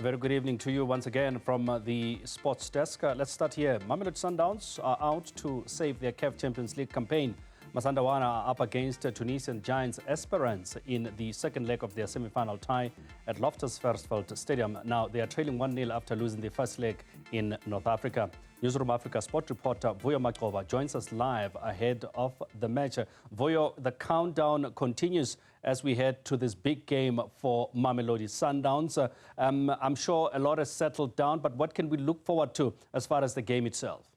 A very good evening to you once again from the sports desk. Let's start here. Mamelodi Sundowns are out to save their CAF Champions League campaign. Masandawana are up against Tunisian giants Esperance in the second leg of their semi-final tie at Loftus Stadium. Now, they are trailing 1-0 after losing the first leg in North Africa. Newzroom Afrika sport reporter Vuyo Macoba joins us live ahead of the match. Vuyo, the countdown continues as we head to this big game for Mamelodi Sundowns. I'm sure a lot has settled down, but what can we look forward to as far as the game itself?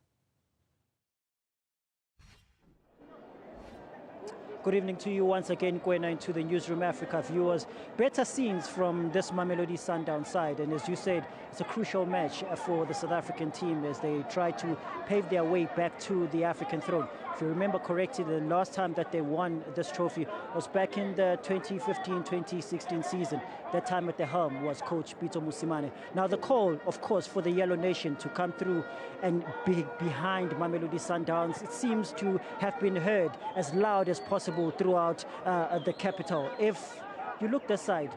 Good evening to you once again, Kwena, and to the Newzroom Afrika viewers. Better scenes from this Mamelodi Sundowns side, and as you said, it's a crucial match for the South African team as they try to pave their way back to the African throne. If you remember correctly, the last time that they won this trophy was back in the 2015-2016 season. That time at the helm was coach Pitso Mosimane. Now the call, of course, for the Yellow Nation to come through and be behind Mamelodi Sundowns, it seems to have been heard as loud as possible throughout the capital. If you look this side,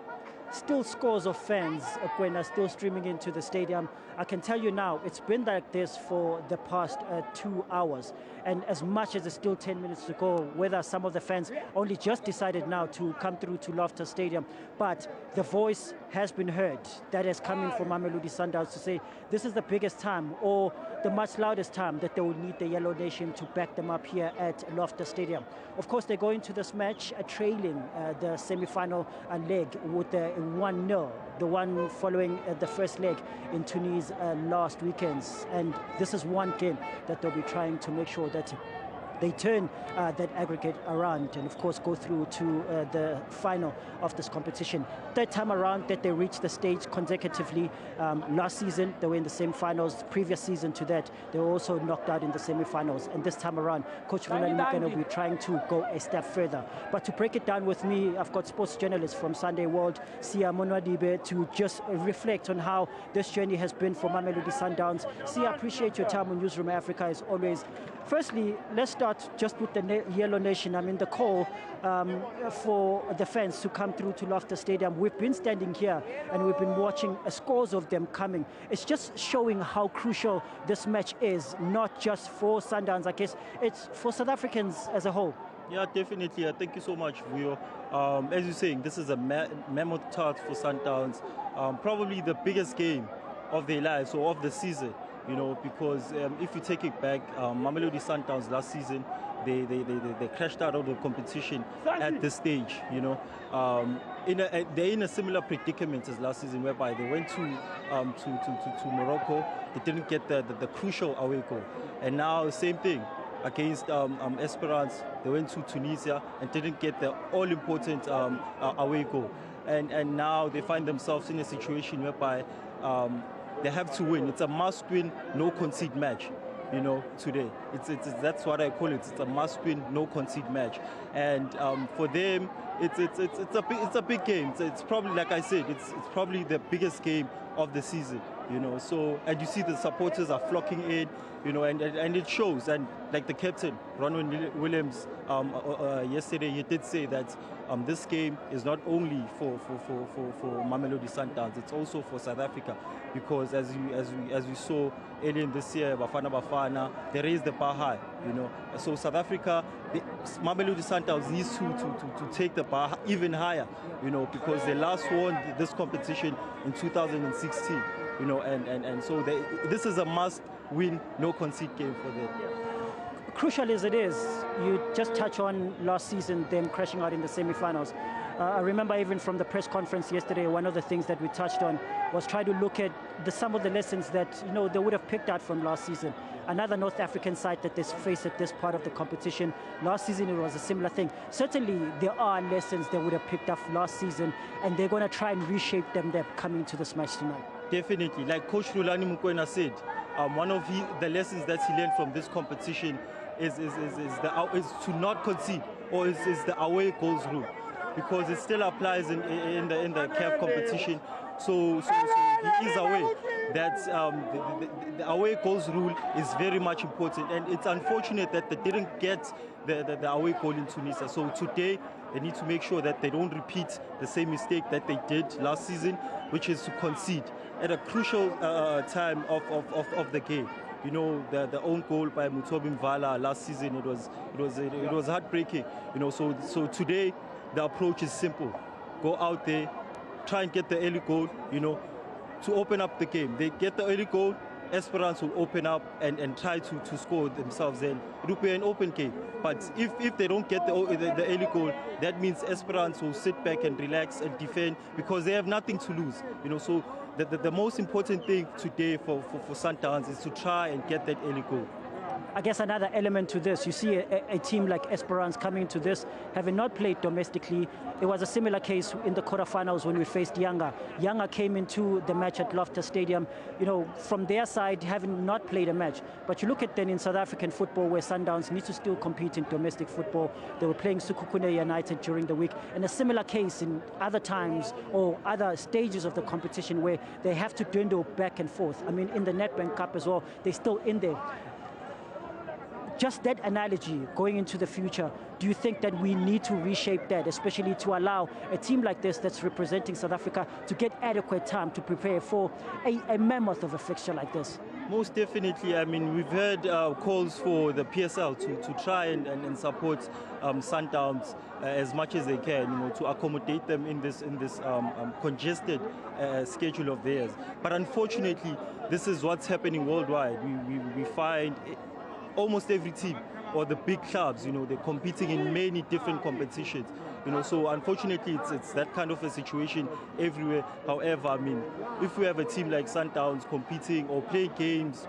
still scores of fans are still streaming into the stadium. I can tell you now, it's been like this for the past 2 hours. And as much as it's still 10 minutes to go, whether some of the fans only just decided now to come through to Loftus Stadium, but the voice has been heard that is coming from Mamelodi Sundowns to say this is the biggest time or the much loudest time that they will need the Yellow Nation to back them up here at Loftus Stadium. Of course, they go into this match trailing the semi-final leg with the 1-0, the one following the first leg in Tunisia last weekend. And this is one game that they'll be trying to make sure that they turn that aggregate around and, of course, go through to the final of this competition. Third time around that they reached the stage consecutively. Last season, they were in the semi-finals. Previous season to that, they were also knocked out in the semi-finals. And this time around, Coach Vuyo will be trying to go a step further. But to break it down with me, I've got sports journalist from Sunday World, Sia Monwadibe, to just reflect on how this journey has been for Mamelodi Sundowns. Sia, I appreciate your time on Newzroom Afrika as always. Firstly, let's start just with the Yellow Nation. I mean, the call for the fans to come through to Loftus Stadium. We've been standing here and we've been watching scores of them coming. It's just showing how crucial this match is, not just for Sundowns, I guess. It's for South Africans as a whole. Yeah, definitely. Thank you so much, Vuyo. As you're saying, this is a mammoth task for Sundowns. Probably the biggest game of their lives or of the season. You know, because if you take it back, Mamelodi Sundowns last season, they crashed out of the competition at this stage. You know, they're in a similar predicament as last season, whereby they went to Morocco, they didn't get the crucial away goal, and now same thing against Esperance, they went to Tunisia and didn't get the all-important away goal, and now they find themselves in a situation whereby they have to win. It's a must-win, no-concede match, you know, today. That's what I call it. It's a must-win, no-concede match. And for them, it's a big game. It's probably, like I said, it's probably the biggest game of the season, you know. So, and you see the supporters are flocking in, you know, and it shows. And like the captain, Ronwen Williams, yesterday, he did say that this game is not only for Mamelodi Sundowns, it's also for South Africa, because as we saw earlier in this year, Bafana, they raised the bar high, you know. So South Africa, Mamelodi Sundowns needs to take the bar even higher, you know, because they last won this competition in 2016, you know, and so this is a must-win, no-concede game for them. Crucial as it is, you just touch on last season, them crashing out in the semi-finals. I remember even from the press conference yesterday, one of the things that we touched on was try to look at some of the lessons that, you know, they would have picked out from last season. Another North African side that they face at this part of the competition. Last season, it was a similar thing. Certainly, there are lessons they would have picked up last season, and they're going to try and reshape them. They're coming to this match tonight. Definitely. Like Coach Rulani Mukwena said, one of the lessons that he learned from this competition is to not concede, or is the away goals rule, because it still applies in the CAF competition. So he is aware that the away goals rule is very much important, and it's unfortunate that they didn't get the away goal in Tunisia. So today They need to make sure that they don't repeat the same mistake that they did last season, which is to concede at a crucial time of the game. You know, the own goal by Mutobin Vala last season, it was heartbreaking. You know, so today the approach is simple: go out there, try and get the early goal. You know, to open up the game. They get the early goal, Esperance will open up and try to score themselves. Then it will be an open game. But if they don't get the early goal, that means Esperance will sit back and relax and defend because they have nothing to lose. You know, so the most important thing today for Sundowns is to try and get that early goal. I guess another element to this, you see a team like Esperance coming into this, having not played domestically. It was a similar case in the quarterfinals when we faced Yanga. Yanga came into the match at Loftus Stadium, you know, from their side, having not played a match. But you look at then in South African football where Sundowns need to still compete in domestic football. They were playing Sekhukhune United during the week. And a similar case in other times or other stages of the competition where they have to dwindle back and forth. I mean, in the Nedbank Cup as well, they're still in there. Just that analogy going into the future, do you think that we need to reshape that, especially to allow a team like this that's representing South Africa to get adequate time to prepare for a mammoth of a fixture like this? Most definitely. I mean, we've heard calls for the PSL to try and support Sundowns as much as they can, you know, to accommodate them in this congested schedule of theirs. But unfortunately, this is what's happening worldwide. We find almost every team or the big clubs, you know, they're competing in many different competitions, you know, so unfortunately it's that kind of a situation everywhere. However, I mean, if we have a team like Sundowns competing or playing games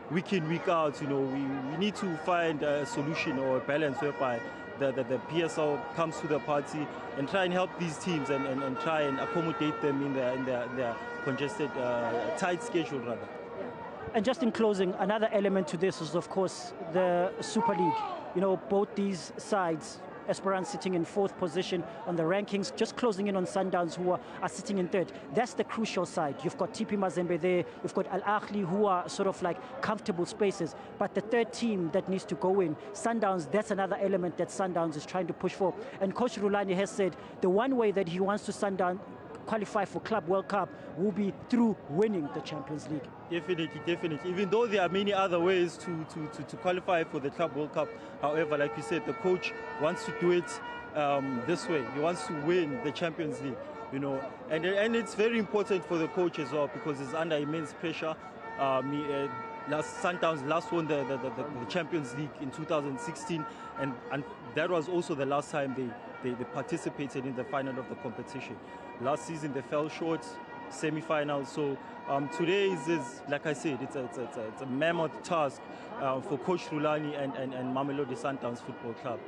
week in, week out, you know, we need to find a solution or a balance whereby the PSL comes to the party and try and help these teams and try and accommodate them in their congested, tight schedule rather. And just in closing, another element to this is, of course, the Super League. You know, both these sides, Esperance sitting in 4th position on the rankings, just closing in on Sundowns who are sitting in 3rd. That's the crucial side. You've got TP Mazembe there, you've got Al Ahly who are sort of like comfortable spaces. But the third team that needs to go in, Sundowns, that's another element that Sundowns is trying to push for. And Coach Rulani has said the one way that he wants to Sundowns qualify for Club World Cup will be through winning the Champions League. Definitely. Even though there are many other ways to qualify for the Club World Cup, however, like you said, the coach wants to do it this way. He wants to win the Champions League, you know, and it's very important for the coach as well because he's under immense pressure. Sundowns last won the Champions League in 2016, and that was also the last time they participated in the final of the competition. Last season they fell short, semi-final. So today is like I said, it's a mammoth task for Coach Rulani and Mamelodi Sundowns Football Club.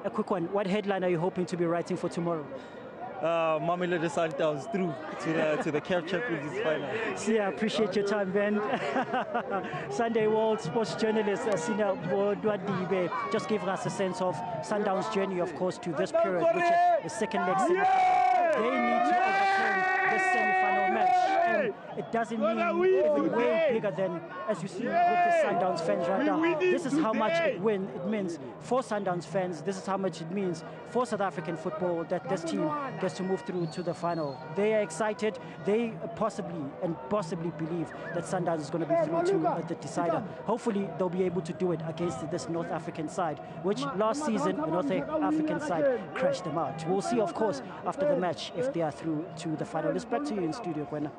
A quick one, what headline are you hoping to be writing for tomorrow? Mamelodi Sundowns through to the CAF Champions League final. Yeah, appreciate your time, Ben. Sunday World sports journalist Sina Bodwadibe just gave us a sense of Sundowns' journey, of course, to this period, which is the second leg semi-final. They need to overturn this semi-final match. And it doesn't mean even way bigger than, as you see with the Sundowns fans right now. This is how much it means for Sundowns fans. This is how much it means for South African football that this team gets to move through to the final. They are excited. They possibly believe that Sundowns is going to be through to the decider. Hopefully, they'll be able to do it against this North African side, which last season the North African side crashed them out. We'll see, of course, after the match if they are through to the final. Let's back to you in studio, Gwen.